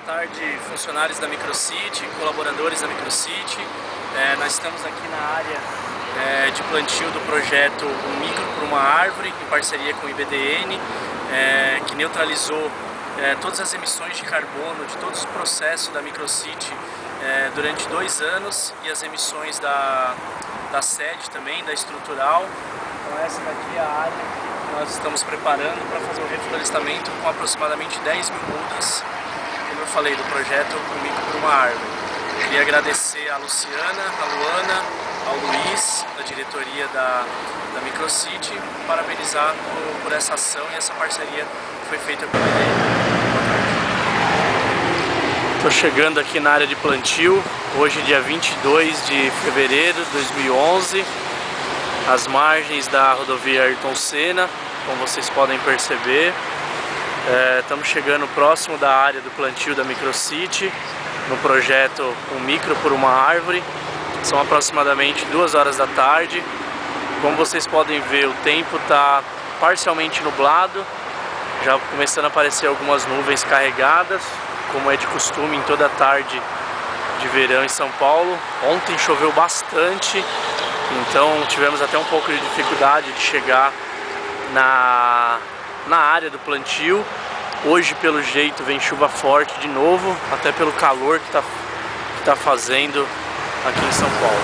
tarde, funcionários da Microcity, colaboradores da Microcity. Nós estamos aqui na área de plantio do projeto Um Micro por uma Árvore, em parceria com o IBDN, que neutralizou todas as emissões de carbono de todos os processos da Microcity durante 2 anos, e as emissões da sede também, da estrutural. Então essa daqui é a área que nós estamos preparando para fazer o reflorestamento com aproximadamente 10 mil mudas, como eu falei, do projeto Um Micro por uma Árvore. Queria agradecer a Luciana, a Luana, ao Luiz, da diretoria da Microcity, parabenizar por essa ação e essa parceria que foi feita com ele. Estou chegando aqui na área de plantio, hoje dia 22 de fevereiro de 2011, às margens da rodovia Ayrton Senna, como vocês podem perceber. Estamos chegando próximo da área do plantio da Microcity, no projeto Um Micro por uma Árvore. São aproximadamente 2 horas da tarde. Como vocês podem ver, o tempo está parcialmente nublado, já começando a aparecer algumas nuvens carregadas, como é de costume em toda a tarde de verão em São Paulo. Ontem choveu bastante, então tivemos até um pouco de dificuldade de chegar na área do plantio. Hoje, pelo jeito, vem chuva forte de novo, até pelo calor que tá fazendo aqui em São Paulo.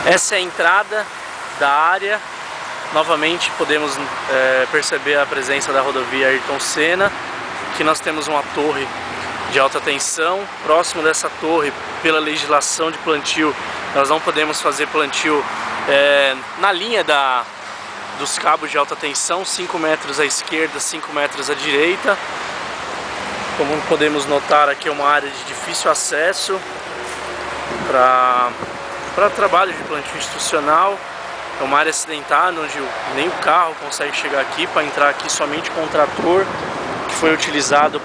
Essa é a entrada da área. Novamente podemos perceber a presença da rodovia Ayrton Senna. Aqui nós temos uma torre de alta tensão. Próximo dessa torre, pela legislação de plantio, nós não podemos fazer plantio na linha dos cabos de alta tensão, 5 metros à esquerda, 5 metros à direita. Como podemos notar, aqui é uma área de difícil acesso para trabalho de plantio institucional. É uma área acidentada, onde nem o carro consegue chegar aqui. Para entrar aqui somente com o trator, que foi utilizado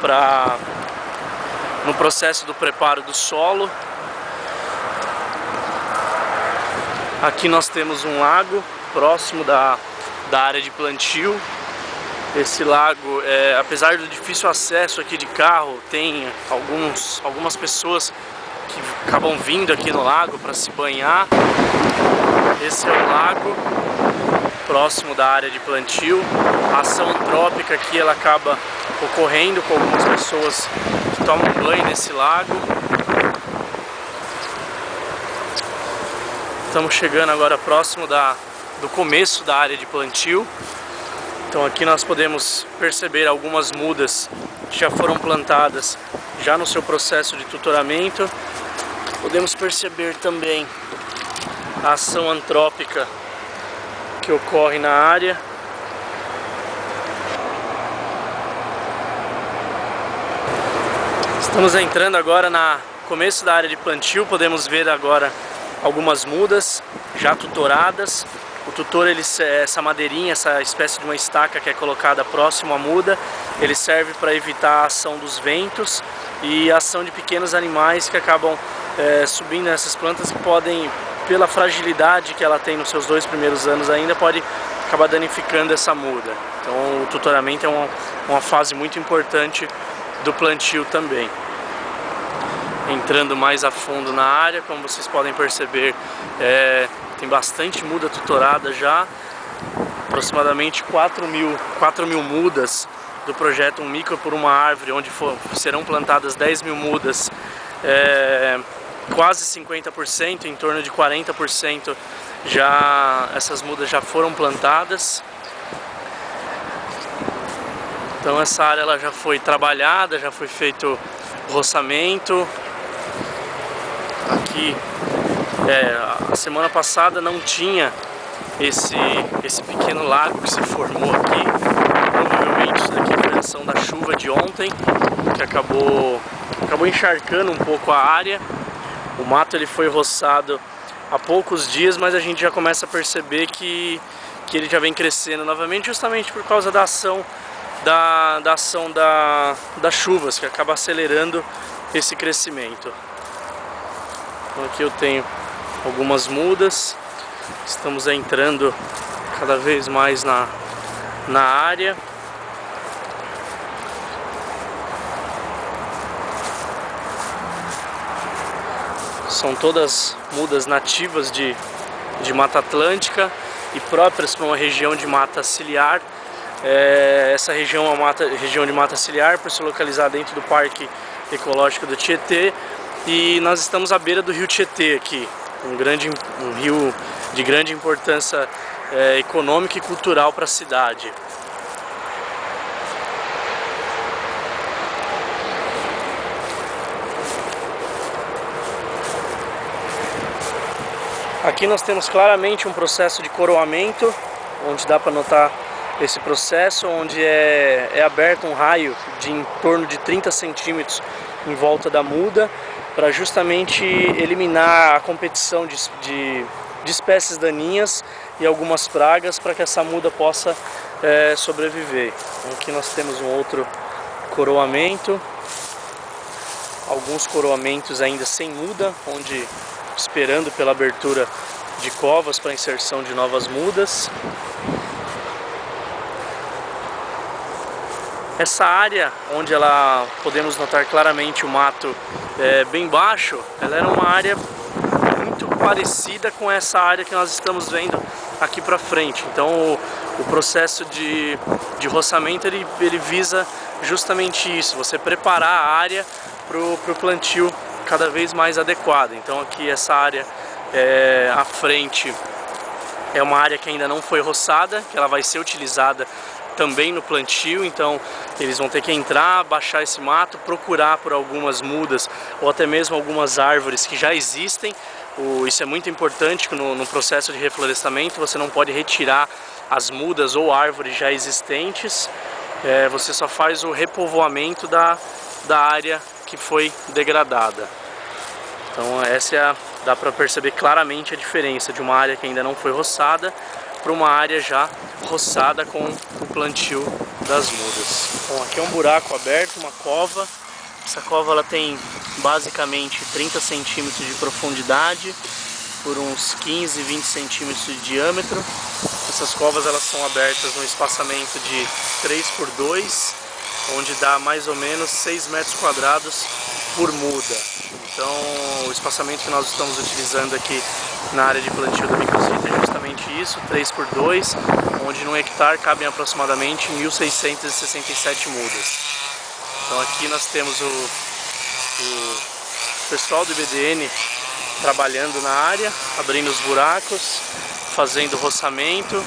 no processo do preparo do solo. Aqui nós temos um lago próximo da área de plantio. Esse lago, apesar do difícil acesso aqui de carro, tem algumas pessoas que acabam vindo aqui no lago para se banhar. Esse é o lago próximo da área de plantio. A ação antrópica aqui ela acaba ocorrendo com algumas pessoas que tomam banho nesse lago. Estamos chegando agora próximo do começo da área de plantio. Então aqui nós podemos perceber algumas mudas que já foram plantadas já no seu processo de tutoramento. Podemos perceber também a ação antrópica que ocorre na área. Estamos entrando agora no começo da área de plantio. Podemos ver agora algumas mudas já tutoradas. O tutor, essa madeirinha, essa espécie de uma estaca que é colocada próximo à muda, ele serve para evitar a ação dos ventos e a ação de pequenos animais que acabam subindo nessas plantas, que podem, pela fragilidade que ela tem nos seus 2 primeiros anos ainda, pode acabar danificando essa muda. Então o tutoramento é uma fase muito importante do plantio também. Entrando mais a fundo na área, como vocês podem perceber, tem bastante muda tutorada já, aproximadamente 4 mil mudas do projeto Um Micro por uma Árvore, onde serão plantadas 10 mil mudas, quase 50%, em torno de 40% essas mudas já foram plantadas. Então essa área ela já foi trabalhada, já foi feito o roçamento. Aqui, a semana passada não tinha esse pequeno lago que se formou aqui. Provavelmente isso daqui foi a ação da chuva de ontem, que acabou encharcando um pouco a área. O mato ele foi roçado há poucos dias, mas a gente já começa a perceber que ele já vem crescendo novamente, justamente por causa da ação das chuvas, que acaba acelerando esse crescimento. Então aqui eu tenho algumas mudas. Estamos entrando cada vez mais na área. São todas mudas nativas de Mata Atlântica e próprias para uma região de mata ciliar. Essa região é uma região de mata ciliar por se localizar dentro do Parque Ecológico do Tietê, e nós estamos à beira do rio Tietê aqui, um rio de grande importância econômica e cultural para a cidade. Aqui nós temos claramente um processo de coroamento, onde dá para notar esse processo, onde é aberto um raio de em torno de 30 centímetros em volta da muda, para justamente eliminar a competição de espécies daninhas e algumas pragas, para que essa muda possa sobreviver. Então, aqui nós temos um outro coroamento, alguns coroamentos ainda sem muda, onde esperando pela abertura de covas para inserção de novas mudas. Essa área, onde podemos notar claramente o mato bem baixo, ela era uma área muito parecida com essa área que nós estamos vendo aqui para frente. Então o processo de roçamento ele visa justamente isso, você preparar a área para o plantio cada vez mais adequada. Então aqui essa área à frente é uma área que ainda não foi roçada, que ela vai ser utilizada também no plantio. Então eles vão ter que entrar, baixar esse mato, procurar por algumas mudas ou até mesmo algumas árvores que já existem. Isso é muito importante no processo de reflorestamento, você não pode retirar as mudas ou árvores já existentes, você só faz o repovoamento da área que foi degradada. Então dá para perceber claramente a diferença de uma área que ainda não foi roçada para uma área já roçada com o plantio das mudas. Bom, aqui é um buraco aberto, uma cova. Essa cova ela tem basicamente 30 centímetros de profundidade por uns 15, 20 centímetros de diâmetro. Essas covas elas são abertas num espaçamento de 3x2, onde dá mais ou menos 6 metros quadrados por muda. Então o espaçamento que nós estamos utilizando aqui na área de plantio da microcita é justamente isso, 3x2, onde num hectare cabem aproximadamente 1.667 mudas. Então aqui nós temos o pessoal do IBDN trabalhando na área, abrindo os buracos, fazendo roçamento.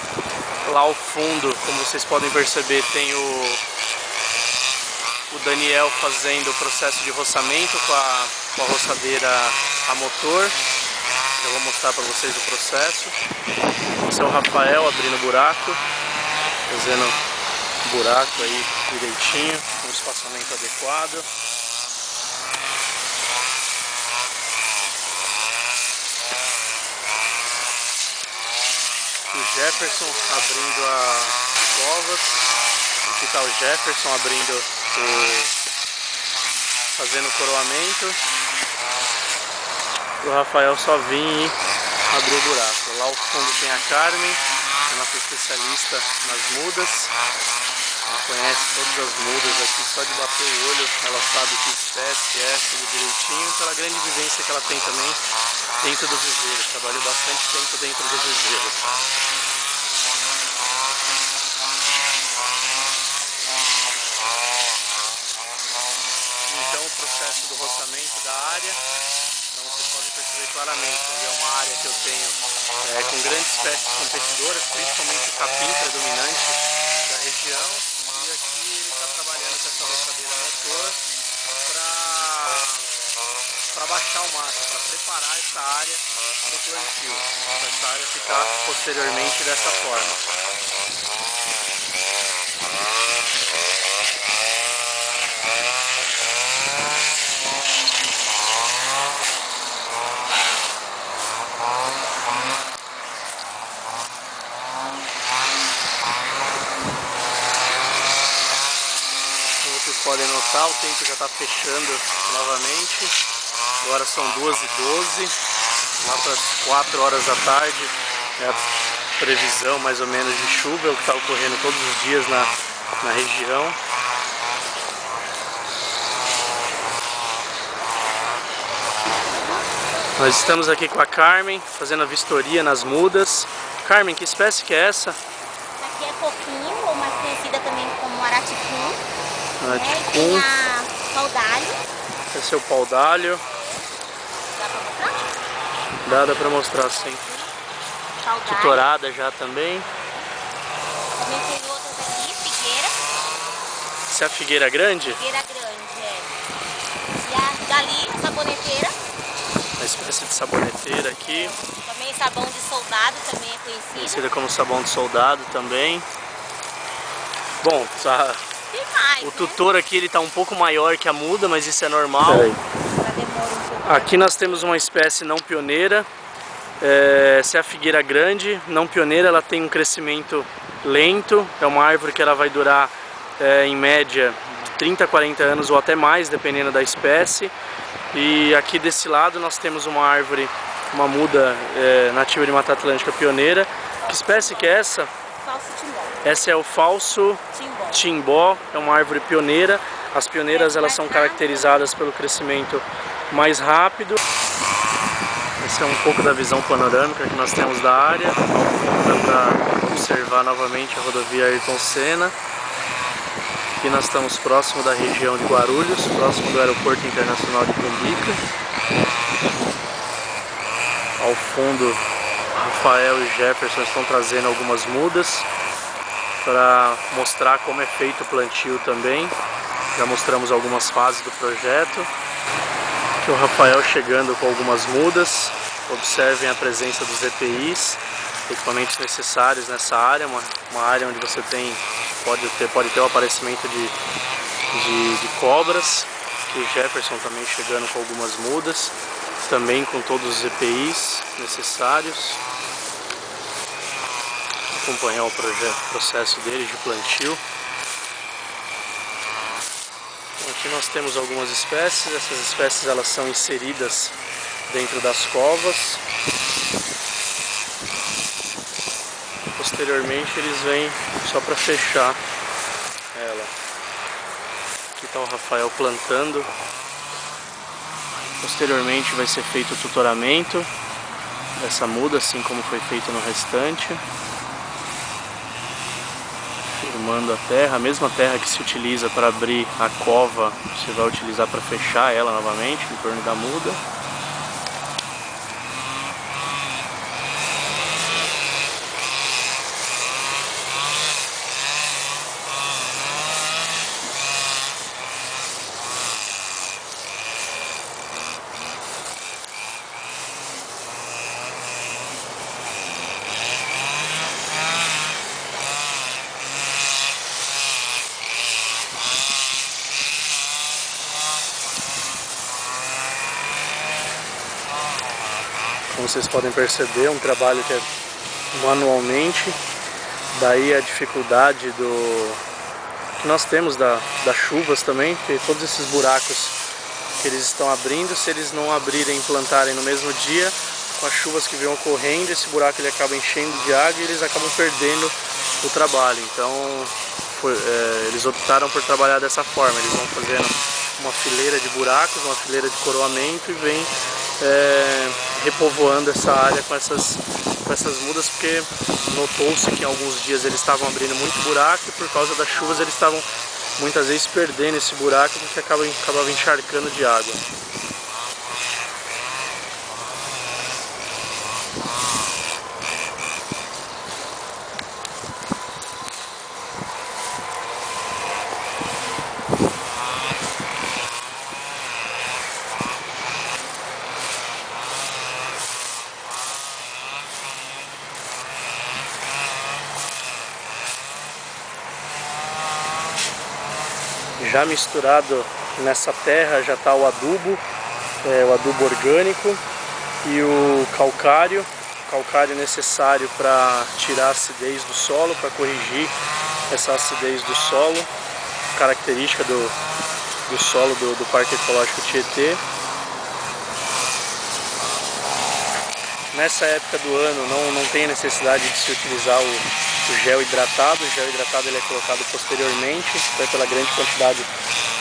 Lá ao fundo, como vocês podem perceber, tem o Daniel fazendo o processo de roçamento com a roçadeira a motor. Eu vou mostrar para vocês o processo. Esse é o Rafael abrindo o buraco, fazendo o buraco aí direitinho, com um espaçamento adequado. O Jefferson abrindo as covas. Aqui está o Jefferson abrindo fazendo o coroamento. O Rafael só vir e abrir o buraco. Lá ao fundo tem a Carmen, a nossa especialista nas mudas. Ela conhece todas as mudas aqui, só de bater o olho ela sabe que espécie é, tudo direitinho, pela grande vivência que ela tem também dentro do viveiro. Trabalhou bastante tempo dentro do viveiro. Então o processo do roçamento da área, então vocês podem perceber claramente, onde é uma área que eu tenho com grandes espécies competidoras, principalmente o capim predominante da região, e aqui ele está trabalhando com essa roçadeira motor para baixar o mato, para preparar essa área para o plantio, para essa área ficar posteriormente dessa forma. Vocês podem notar, o tempo já está fechando novamente. Agora são 2h12, lá para as 4 horas da tarde é a previsão mais ou menos de chuva, é o que está ocorrendo todos os dias na região. Nós estamos aqui com a Carmen, fazendo a vistoria nas mudas. Carmen, que espécie que é essa? Aqui é coquinho, ou mais conhecida também como araticum. Araticum. Tem a paudalho. Esse é o paudalho. Dá pra mostrar? Dá pra mostrar, sim. Paudalho. Tutorada já também. Também tem outras aqui, figueira. Essa é a figueira grande? Figueira grande, é. E a dali, a saboneteira. Uma espécie de saboneteira aqui. Também sabão de soldado, também é conhecida. Conhecida como sabão de soldado também. Bom, Tem mais, o tutor aqui ele tá um pouco maior que a muda, mas isso é normal. Ela demora um pouco. Aqui nós temos uma espécie não pioneira. Essa é a figueira grande, não pioneira, ela tem um crescimento lento. É uma árvore que ela vai durar em média de 30 a 40 anos ou até mais, dependendo da espécie. E aqui desse lado nós temos uma árvore, uma muda nativa de Mata Atlântica pioneira. Que espécie que é essa? Falso timbó. Essa é o falso timbó, é uma árvore pioneira. As pioneiras elas são caracterizadas pelo crescimento mais rápido. Essa é um pouco da visão panorâmica que nós temos da área. Ao fundo dá para observar novamente a rodovia Ayrton Senna. Aqui nós estamos próximo da região de Guarulhos, próximo do Aeroporto Internacional de Cumbica. Ao fundo, Rafael e Jefferson estão trazendo algumas mudas para mostrar como é feito o plantio também. Já mostramos algumas fases do projeto. Aqui o Rafael chegando com algumas mudas. Observem a presença dos EPIs, equipamentos necessários nessa área, uma área onde você pode ter o aparecimento de cobras. Aqui o Jefferson também chegando com algumas mudas, também com todos os EPIs necessários. Acompanhar o processo deles de plantio. Então, aqui nós temos algumas espécies. Essas espécies elas são inseridas dentro das covas. Posteriormente eles vêm só para fechar ela. Aqui está o Rafael plantando. Posteriormente vai ser feito o tutoramento dessa muda, assim como foi feito no restante. Firmando a terra, a mesma terra que se utiliza para abrir a cova, você vai utilizar para fechar ela novamente em torno da muda. Como vocês podem perceber, é um trabalho que é manualmente, daí a dificuldade que nós temos das chuvas também, porque todos esses buracos que eles estão abrindo, se eles não abrirem e plantarem no mesmo dia, com as chuvas que vêm ocorrendo, esse buraco ele acaba enchendo de água e eles acabam perdendo o trabalho. Então eles optaram por trabalhar dessa forma, eles vão fazendo uma fileira de buracos, uma fileira de coroamento e vem repovoando essa área com essas mudas, porque notou-se que em alguns dias eles estavam abrindo muito buraco e por causa das chuvas eles estavam muitas vezes perdendo esse buraco porque acabava encharcando de água. Já misturado nessa terra já está o adubo orgânico e o calcário necessário para tirar a acidez do solo, para corrigir essa acidez do solo, característica do solo do Parque Ecológico Tietê. Nessa época do ano não tem necessidade de se utilizar o gel hidratado. O gel hidratado ele é colocado posteriormente, até pela grande quantidade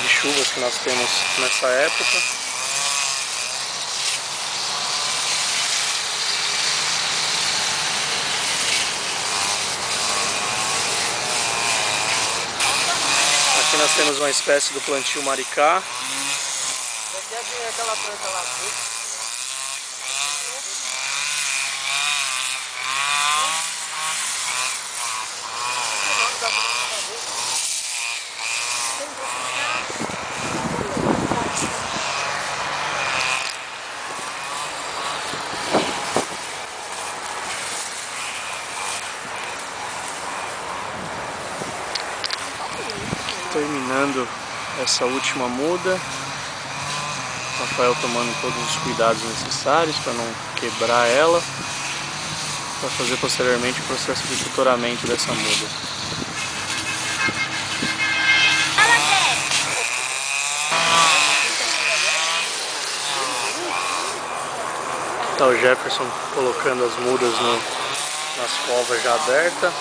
de chuvas que nós temos nessa época. nós temos uma espécie do plantio maricá. Aquela planta lá. Terminando essa última muda, Rafael tomando todos os cuidados necessários para não quebrar ela, para fazer posteriormente o processo de tutoramento dessa muda. Tá o Jefferson colocando as mudas nas covas já abertas,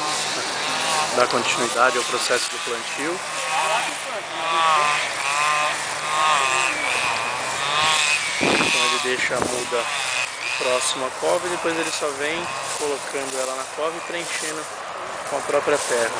dá continuidade ao processo do plantio. Então ele deixa a muda próxima à cova e depois ele só vem colocando ela na cova e preenchendo com a própria terra.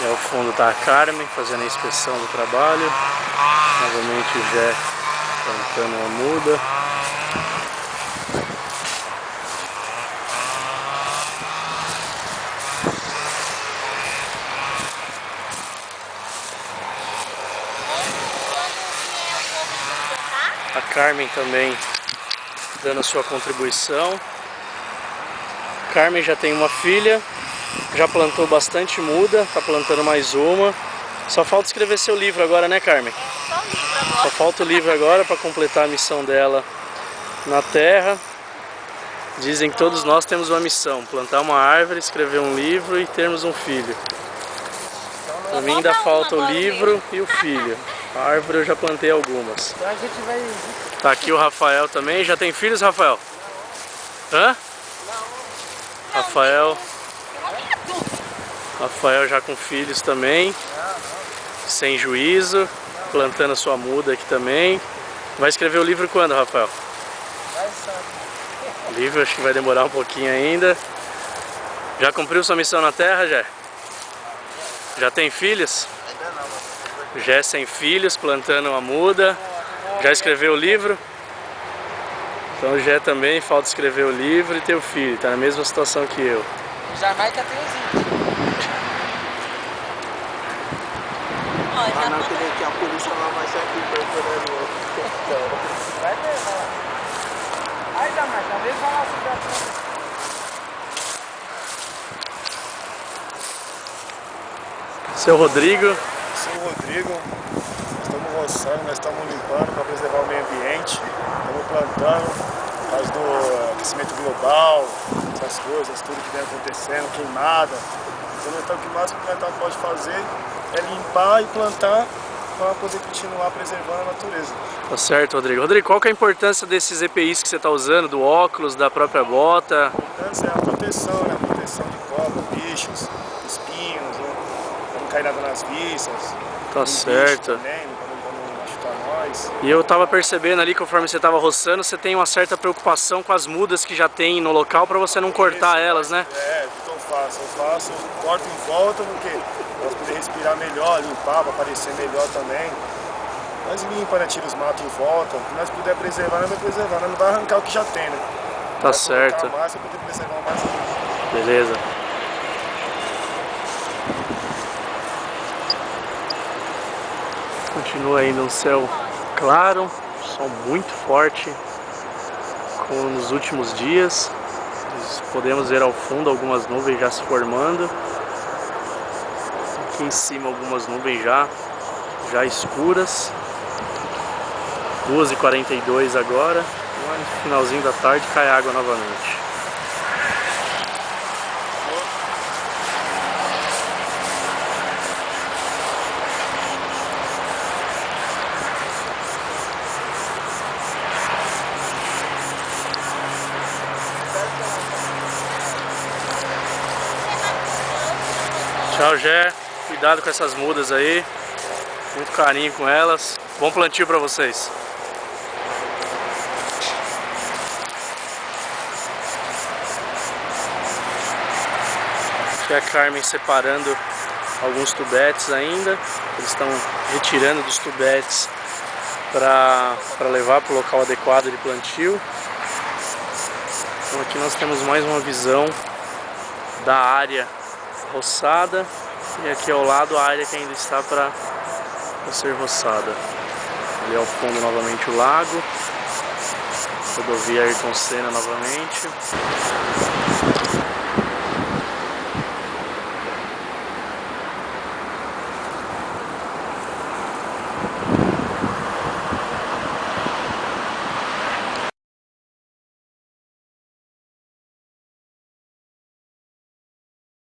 E ao fundo está a Carmen fazendo a inspeção do trabalho. Novamente o Jé plantando uma muda. A Carmen também dando a sua contribuição. Carmen já tem uma filha, já plantou bastante muda, está plantando mais uma. Só falta escrever seu livro agora, né, Carmen? Só o livro agora. Só falta o livro agora para completar a missão dela na terra. Dizem que todos nós temos uma missão: plantar uma árvore, escrever um livro e termos um filho. Para mim ainda falta o livro e o filho. A árvore eu já plantei algumas. Então a gente vai... Tá aqui o Rafael também. Já tem filhos, Rafael? Hã? Rafael já com filhos também. Sem juízo. Plantando a sua muda aqui também. Vai escrever o livro quando, Rafael? O livro acho que vai demorar um pouquinho ainda. Já cumpriu sua missão na terra, Jé? Já tem filhos? Jé sem filhos, plantando uma muda. Já escreveu o livro? Então o Jé também falta escrever o livro e ter o filho. Tá na mesma situação que eu. Jamaica tem os índios. Ó, Não, que a polícia lá vai ser aqui percorrendo o outro. Vai ver, vai lá. Aí, Jamaica, às vezes vai lá subir. Seu Rodrigo. Sou o Rodrigo, nós estamos roçando, nós estamos limpando para preservar o meio ambiente, estamos plantando, por causa do aquecimento global, essas coisas, tudo que vem acontecendo, queimada. Então o que mais que o plantar pode fazer é limpar e plantar para poder continuar preservando a natureza. Tá certo, Rodrigo. Rodrigo, qual que é a importância desses EPIs que você está usando, do óculos, da própria bota? A importância é a proteção, né? A proteção de cobra, bichos, espinhos, né? Para não cair nada nas vistas. Tá certo. Também, para não machucar nós. E eu tava percebendo ali, conforme você tava roçando, você tem uma certa preocupação com as mudas que já tem no local para você não cortar elas, né? É, o que eu faço? Eu corto em volta porque para poder respirar melhor, limpar, para aparecer melhor também. Nós limpa, né? Tira os matos em volta. O que nós puder preservar, nós vai preservar. Nós não vai arrancar o que já tem, né? Tá certo. Mais para poder preservar o mais ainda. Beleza. Continua ainda um céu claro. Sol muito forte como nos últimos dias. Nós podemos ver ao fundo algumas nuvens já se formando. Aqui em cima algumas nuvens já escuras. 2h42 agora. No finalzinho da tarde cai água novamente. Tchau, Gé. Cuidado com essas mudas aí. Muito carinho com elas. Bom plantio pra vocês. Aqui a Carmen separando alguns tubetes ainda. Eles estão retirando dos tubetes para levar para o local adequado de plantio. Então aqui nós temos mais uma visão da área roçada e aqui ao lado a área que ainda está para ser roçada. Ali ao fundo novamente o lago, rodovia Ayrton Senna novamente.